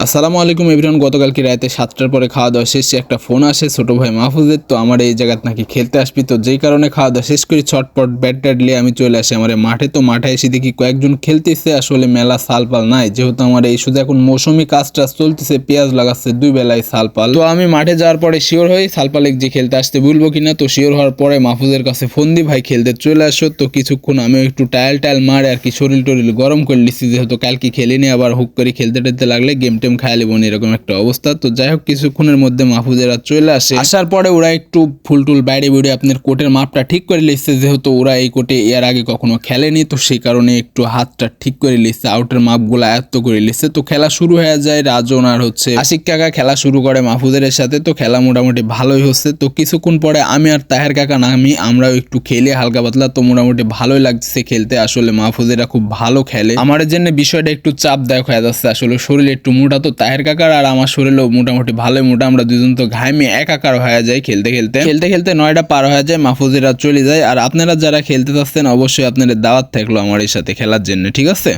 আসসালামু আলাইকুম এভরিওয়ান। গতকালকে রাতে 7টার পরে খাওয়া দাওয়া শেষে একটা ফোন আসে ছোট ভাই মাহফুজের। তো আমার এই জায়গায় নাকি খেলতে আসবি, তো যেই কারণে খাওয়া দাওয়া শেষ করে ছটপট ব্যাট ট্যাট নিয়ে আমি চলে আসি আমার মাঠে। তো মাঠে এসে দেখি কয়েকজন খেলতেছে, আসলে মেলা সালপাল নাই, যেহেতু আমার এই শুধু এখন মৌসুমি কাজ টাজ চলতেছে, পেঁয়াজ লাগাচ্ছে, দুই বেলায় সালপাল। তো আমি মাঠে যাওয়ার পরে শিওর হই সালপালে যে খেলতে আসতে বলবো কিনা। তো শিওর হওয়ার পরে মাহফুজের কাছে ফোন দি, ভাই খেলতে চলে আসো। তো কিছুক্ষণ আমি একটু টায়াল মারে আর কি, শরীর টরিল গরম করে লিছি, যেহেতু কালকে খেলিনি, আবার হুক করে খেলতে টেলতে লাগলে গেম টেম খায়ালি বোন এরকম একটা অবস্থা। তো যাই হোক কিছুক্ষণের মধ্যে মাহফুজেরা চলে আসে। আসার পরে ওরা একটু ফুলটুল বাইরে বেড়ে আপনার কোটের মাপটা ঠিক করে লিখছে, যেহেতু ওরা এই কোটে এর আগে কখনো খেলেনি, তো সেই কারণে একটু হাতটা ঠিক করে লিখছে, আউটের মাপগুলো আয়ত্ত করে লিখছে। তো খেলা শুরু হয়ে যায়, রাজন আর আশিক কাকা খেলা শুরু করে মাহফুজের সাথে। তো খেলা মোটামুটি ভালোই হচ্ছে। তো কিছুক্ষণ পরে আমি আর তাহের কাকা নামি আমরাও একটু খেলে হালকা পাতলা, তো মোটামুটি ভালোই লাগছে খেলতে। আসলে মাহফুজেরা খুব ভালো খেলে, আমার জন্য বিষয়টা একটু চাপদায়ক হয়ে যাচ্ছে, আসলে শরীর একটু মোটা, তো তাহের কাকার আর আমার শরীরও মোটামুটি ভালোই মোটা, আমরা দুজন তো ঘামে একাকার হয়ে যায় খেলতে খেলতে 9টা পার হয়ে যায়, মাহফুজেরা চলে যায়। আর আপনারা যারা খেলতে চাচ্ছেন অবশ্যই আপনাদের দাওয়াত থাকলো আমার এই সাথে খেলার জন্য, ঠিক আছে।